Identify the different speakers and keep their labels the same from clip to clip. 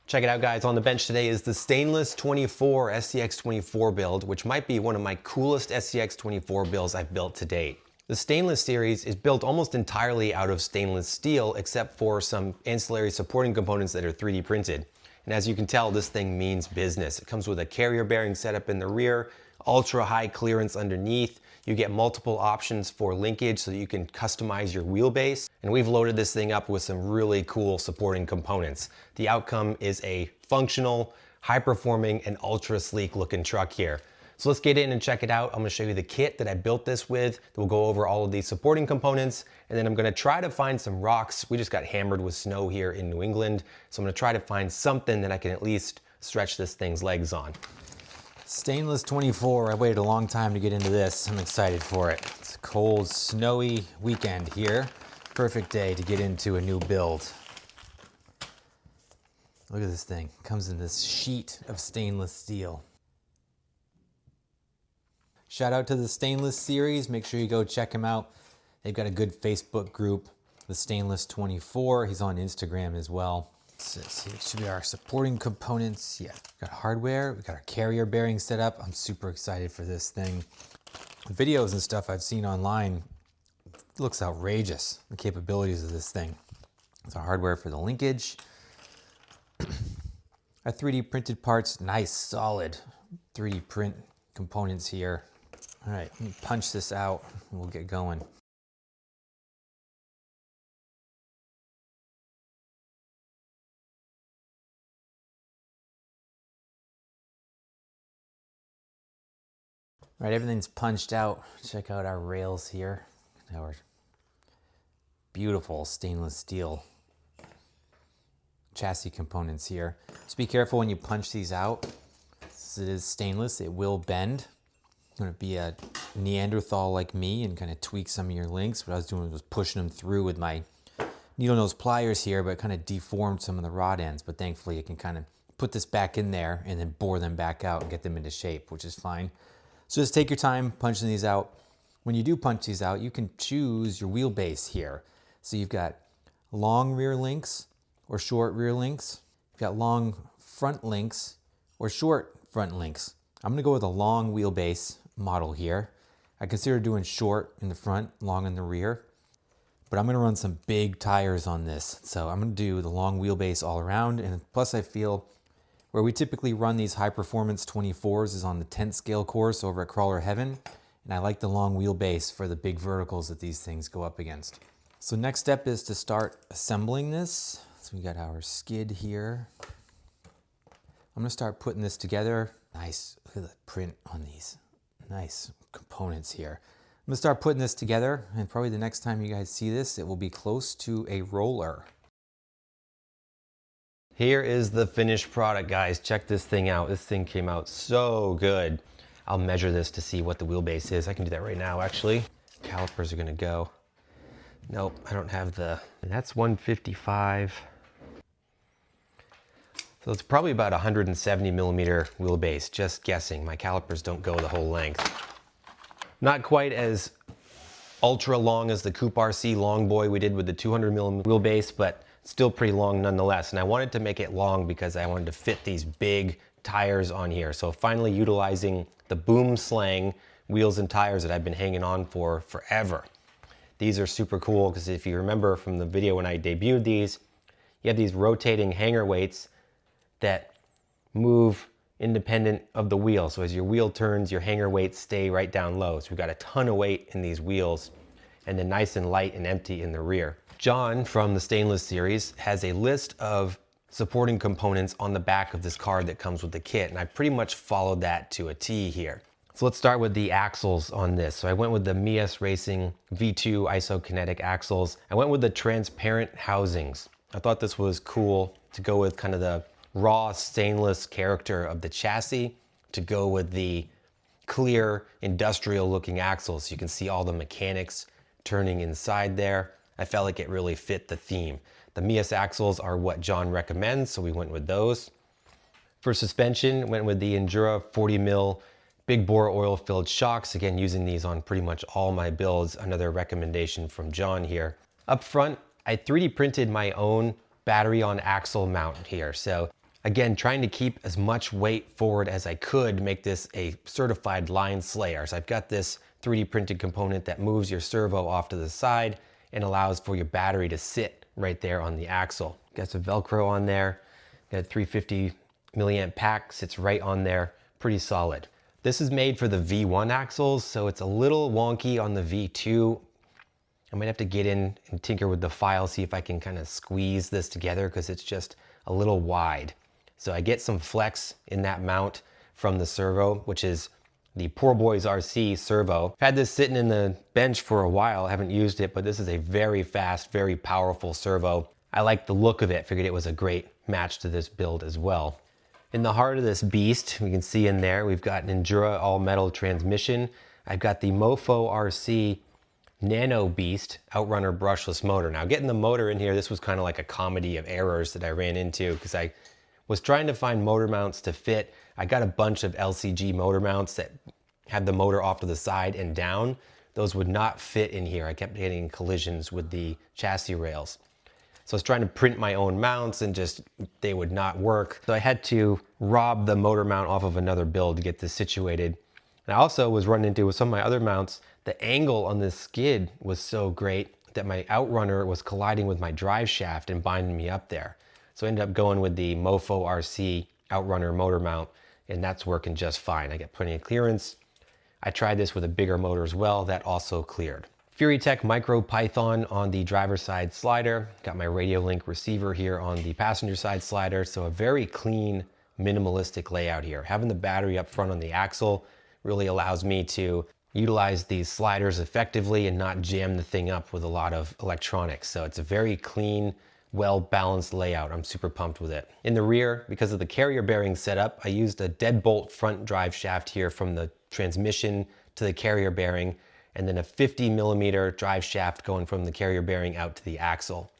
Speaker 1: Check it out, guys. On the bench today is the Stainless24 SCX24 build, which might be one of my coolest SCX24 builds I've built to date. The stainless series is built almost entirely out of stainless steel, except for some ancillary supporting components that are 3D printed. And as you can tell, this thing means business. It comes with a carrier bearing setup in the rear, ultra high clearance underneath. You get multiple options for linkage so that you can customize your wheelbase. And we've loaded this thing up with some really cool supporting components. The outcome is a functional, high performing, and ultra sleek looking truck here. So let's get in and check it out. I'm gonna show you the kit that I built this with. We'll go over all of these supporting components, and then I'm gonna try to find some rocks. We just got hammered with snow here in New England, so I'm gonna try to find something that I can at least stretch this thing's legs on.
Speaker 2: Stainless24, I waited a long time to get into this. I'm excited for it. It's a cold, snowy weekend here. Perfect day to get into a new build. Look at this thing. It comes in this sheet of stainless steel. Shout out to the Stainless series. Make sure you go check him out. They've got a good Facebook group, the Stainless24. He's on Instagram as well. So it should be our supporting components. Yeah, we've got hardware. We've got our carrier bearing set up. I'm super excited for this thing. The videos and stuff I've seen online, it looks outrageous, the capabilities of this thing. It's our hardware for the linkage. Our 3D printed parts, nice, solid 3D print components here. All right, let me punch this out and we'll get going. All right, everything's punched out. Check out our rails here. Our beautiful stainless steel chassis components here. Just be careful when you punch these out. Since it is stainless, it will bend. You're gonna be a Neanderthal like me and kind of tweak some of your links. What I was doing was pushing them through with my needle nose pliers here, but it kind of deformed some of the rod ends. But thankfully, I can kind of put this back in there and then bore them back out and get them into shape, which is fine. So just take your time punching these out. When you do punch these out, you can choose your wheelbase here. So you've got long rear links or short rear links. You've got long front links or short front links. I'm gonna go with a long wheelbase model here. I consider doing short in the front, long in the rear, but I'm gonna run some big tires on this. So I'm gonna do the long wheelbase all around, and plus I feel where we typically run these high performance 24s is on the 10th scale course over at Crawler Heaven, and I like the long wheelbase for the big verticals that these things go up against. So next step is to start assembling this. So we got our skid here. I'm gonna start putting this together. Nice, look at the print on these. Nice components here. I'm gonna start putting this together, and probably the next time you guys see this, it will be close to a roller.
Speaker 1: Here is the finished product, guys. Check this thing out. This thing came out so good. I'll measure this to see what the wheelbase is. I can do that right now, actually. Calipers are gonna go. Nope, I don't have the, that's 155. So it's probably about 170 millimeter wheelbase, just guessing. My calipers don't go the whole length. Not quite as ultra long as the Coupe RC long boy we did with the 200 millimeter wheelbase, but still pretty long nonetheless. And I wanted to make it long because I wanted to fit these big tires on here. So finally utilizing the boom slang wheels and tires that I've been hanging on for forever. These are super cool because if you remember from the video when I debuted these, you have these rotating hanger weights that move independent of the wheel. So as your wheel turns, your hanger weights stay right down low. So we've got a ton of weight in these wheels and then nice and light and empty in the rear. John from the Stainless series has a list of supporting components on the back of this card that comes with the kit, and I pretty much followed that to a T here. So let's start with the axles on this. So I went with the Meus Racing V2 isokinetic axles. I went with the transparent housings. I thought this was cool to go with kind of the raw stainless character of the chassis to go with the clear industrial looking axles. So you can see all the mechanics turning inside there. I felt like it really fit the theme. The Meus axles are what John recommends, so we went with those. For suspension, went with the Injora 40 mil big bore oil filled shocks. Again, using these on pretty much all my builds. Another recommendation from John here. Up front, I 3D printed my own battery on axle mount here. So Again, trying to keep as much weight forward as I could, make this a certified line slayer. So I've got this 3D printed component that moves your servo off to the side and allows for your battery to sit right there on the axle. Got some Velcro on there. Got a 350 milliamp pack, sits right on there, pretty solid. This is made for the V1 axles, so it's a little wonky on the V2. I might have to get in and tinker with the file, see if I can kind of squeeze this together because it's just a little wide. So I get some flex in that mount from the servo, which is the Poor Boys RC servo. I've had this sitting in the bench for a while. I haven't used it, but this is a very fast, very powerful servo. I like the look of it. Figured it was a great match to this build as well. In the heart of this beast, we can see in there, we've got an Injora all metal transmission. I've got the Mofo RC Nano Beast Outrunner brushless motor. Now getting the motor in here, this was kind of like a comedy of errors that I ran into because I was trying to find motor mounts to fit. I got a bunch of LCG motor mounts that had the motor off to the side and down. Those would not fit in here. I kept getting collisions with the chassis rails. So I was trying to print my own mounts and just, they would not work. So I had to rob the motor mount off of another build to get this situated. And I also was running into with some of my other mounts, the angle on this skid was so great that my Outrunner was colliding with my drive shaft and binding me up there. So I ended up going with the Mofo RC Outrunner motor mount, and that's working just fine. I got plenty of clearance. I tried this with a bigger motor as well, that also cleared. Furitek Micro Python on the driver's side slider. Got my radio link receiver here on the passenger side slider. So a very clean, minimalistic layout here. Having the battery up front on the axle really allows me to utilize these sliders effectively and not jam the thing up with a lot of electronics. So it's a very clean, well-balanced layout. I'm super pumped with it. In the rear, because of the carrier bearing setup, I used a deadbolt front drive shaft here from the transmission to the carrier bearing, and then a 50 millimeter drive shaft going from the carrier bearing out to the axle.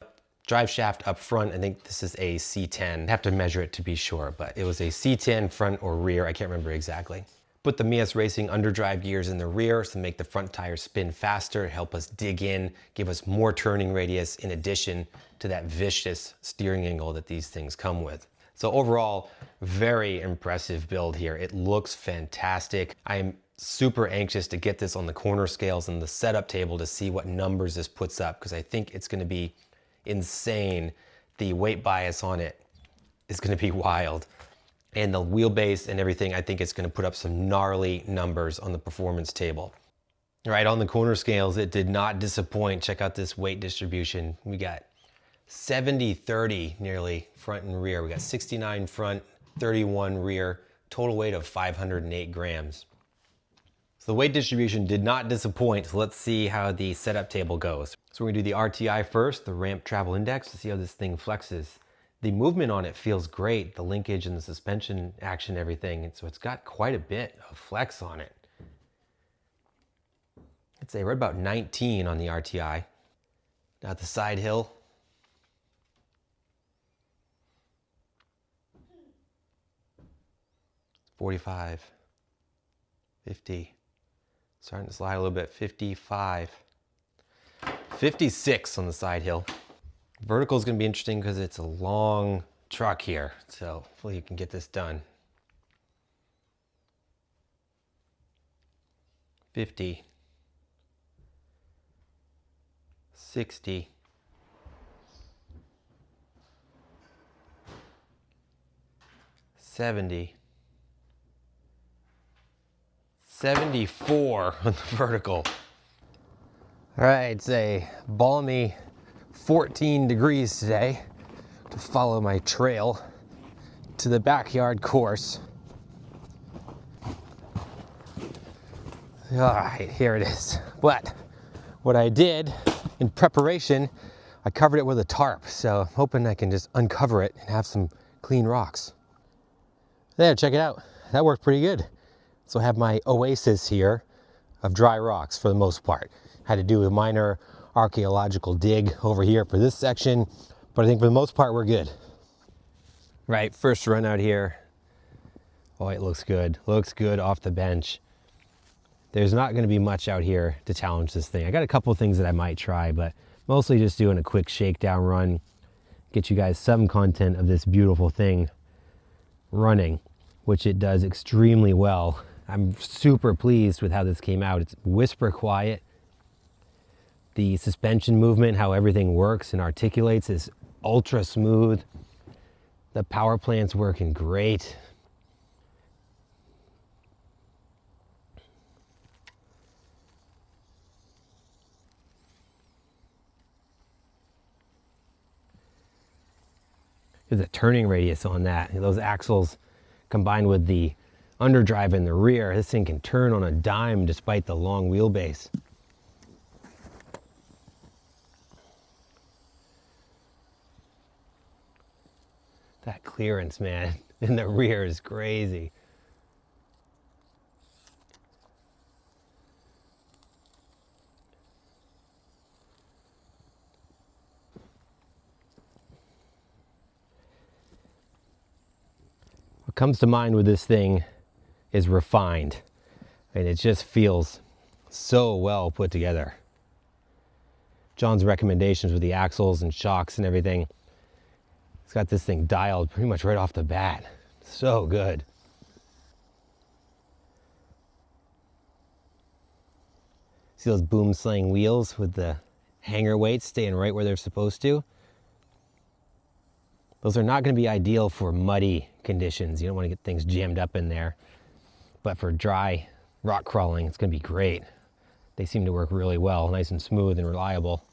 Speaker 1: Drive shaft up front, I think this is a C10. I have to measure it to be sure, but it was a C10 front or rear, I can't remember exactly. Put the Meus Racing underdrive gears in the rear to make the front tires spin faster, help us dig in, give us more turning radius in addition to that vicious steering angle that these things come with. So overall, very impressive build here. It looks fantastic. I'm super anxious to get this on the corner scales and the setup table to see what numbers this puts up, because I think it's going to be insane. The weight bias on it is going to be wild. And the wheelbase and everything, I think it's going to put up some gnarly numbers on the performance table. All right, on the corner scales, it did not disappoint. Check out this weight distribution. We got 70-30 nearly front and rear. We got 69 front, 31 rear, total weight of 508 grams. So the weight distribution did not disappoint. So let's see how the setup table goes. So we're gonna do the RTI first, the ramp travel index, to see how this thing flexes. The movement on it feels great, the linkage and the suspension action, everything. And so it's got quite a bit of flex on it. I'd say we're about 19 on the RTI. Now the side hill. $45, $50. Starting to slide a little bit, $55. $56 on the side hill. Vertical is going to be interesting because it's a long truck here, so hopefully you can get this done. 50, 60, 70, 74 on the vertical. All right, it's a balmy 14 degrees today to follow my trail to the backyard course. All right, here it is. But what I did in preparation, I covered it with a tarp. So I'm hoping I can just uncover it and have some clean rocks. There, check it out. That worked pretty good. So I have my oasis here of dry rocks for the most part. Had to do a minor archaeological dig over here for this section, but I think for the most part we're good. Right, first run out here. Oh, it looks good. Looks good off the bench. There's not going to be much out here to challenge this thing. I got a couple of things that I might try, but mostly just doing a quick shakedown run. Get you guys some content of this beautiful thing running, which it does extremely well. I'm super pleased with how this came out. It's whisper quiet. The suspension movement, how everything works and articulates, is ultra smooth. The power plant's working great. There's a turning radius on that. Those axles combined with the underdrive in the rear, this thing can turn on a dime despite the long wheelbase. That clearance, man, in the rear is crazy. What comes to mind with this thing is refined, and it just feels so well put together. John's recommendations with the axles and shocks and everything, it's got this thing dialed pretty much right off the bat. So good. See those boom slaying wheels with the hanger weights staying right where they're supposed to? Those are not going to be ideal for muddy conditions. You don't want to get things jammed up in there. But for dry rock crawling, it's going to be great. They seem to work really well, nice and smooth and reliable.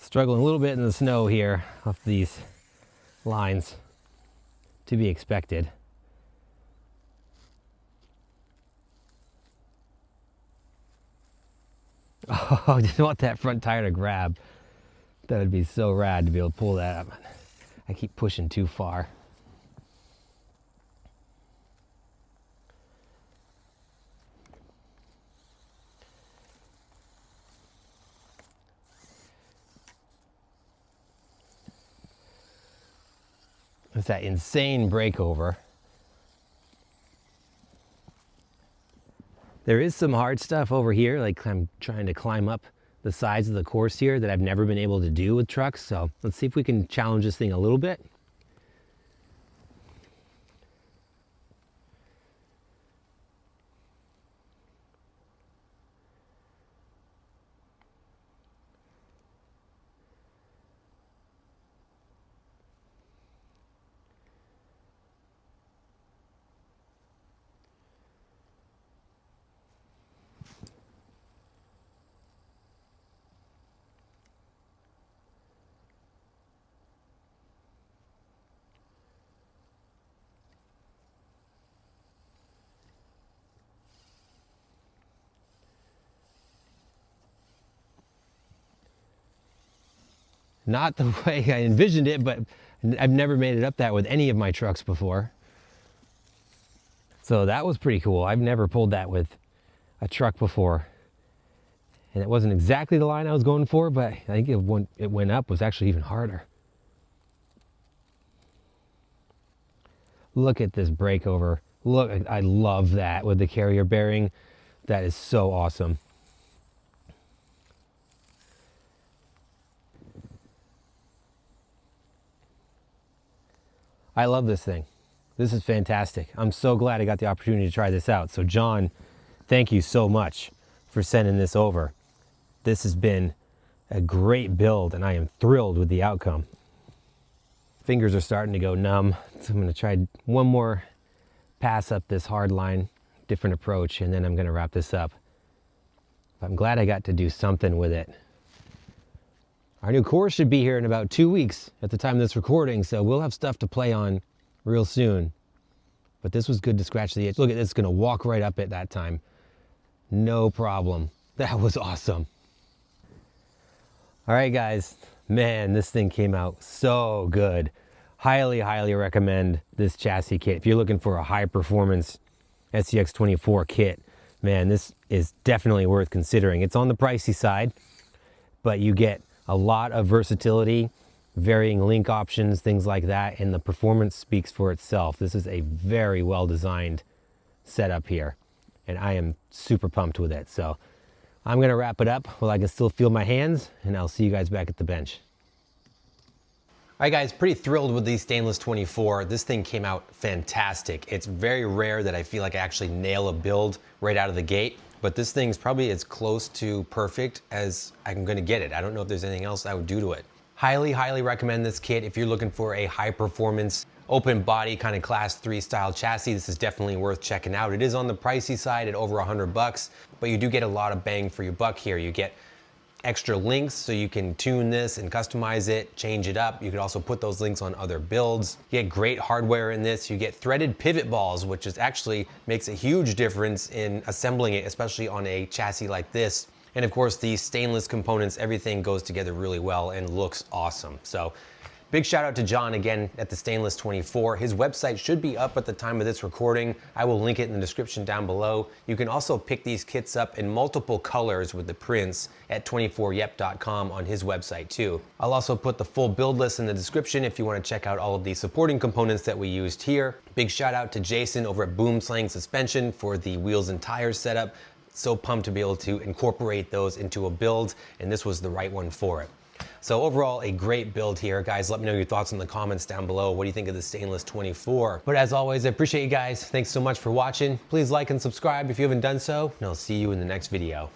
Speaker 1: Struggling a little bit in the snow here off these lines, to be expected. Oh, I just want that front tire to grab. That would be so rad to be able to pull that up. I keep pushing too far. It's that insane breakover. There is some hard stuff over here, like I'm trying to climb up the sides of the course here that I've never been able to do with trucks. So let's see if we can challenge this thing a little bit. Not the way I envisioned it, but I've never made it up that with any of my trucks before. So that was pretty cool. I've never pulled that with a truck before. And it wasn't exactly the line I was going for, but I think it went up was actually even harder. Look at this breakover. Look, I love that with the carrier bearing. That is so awesome. I love this thing. This is fantastic. I'm so glad I got the opportunity to try this out. So John, thank you so much for sending this over. This has been a great build and I am thrilled with the outcome. Fingers are starting to go numb. So I'm gonna try one more pass up this hard line, different approach, and then I'm gonna wrap this up. But I'm glad I got to do something with it. Our new course should be here in about 2 weeks at the time of this recording, so we'll have stuff to play on real soon. But this was good to scratch the itch. Look at this, it's gonna walk right up it that time. No problem. That was awesome. All right, guys, man, this thing came out so good. Highly, highly recommend this chassis kit. If you're looking for a high performance SCX24 kit, man, this is definitely worth considering. It's on the pricey side, but you get a lot of versatility, varying link options, things like that, and the performance speaks for itself. This is a very well designed setup here, and I am super pumped with it. So I'm gonna wrap it up while I can still feel my hands, and I'll see you guys back at the bench. All right, guys, pretty thrilled with the Stainless 24. This thing came out fantastic. It's very rare that I feel like I actually nail a build right out of the gate, but this thing's probably as close to perfect as I'm gonna get it. I don't know if there's anything else I would do to it. Highly, highly recommend this kit if you're looking for a high performance, open body kind of class 3 style chassis. This is definitely worth checking out. It is on the pricey side at over $100, but you do get a lot of bang for your buck here. You get extra links so you can tune this and customize it, change it up. You can also put those links on other builds. You get great hardware in this. You get threaded pivot balls, which is actually makes a huge difference in assembling it, especially on a chassis like this. And of course, the stainless components, everything goes together really well and looks awesome. So big shout out to John again at the Stainless 24. His website should be up at the time of this recording. I will link it in the description down below. You can also pick these kits up in multiple colors with the prints at 24yep.com on his website too. I'll also put the full build list in the description if you want to check out all of the supporting components that we used here. Big shout out to Jason over at Boom Slang Suspension for the wheels and tires setup. So pumped to be able to incorporate those into a build, and this was the right one for it. So overall, a great build here. Guys, let me know your thoughts in the comments down below. What do you think of the Stainless 24? But as always, I appreciate you guys. Thanks so much for watching. Please like and subscribe if you haven't done so, and I'll see you in the next video.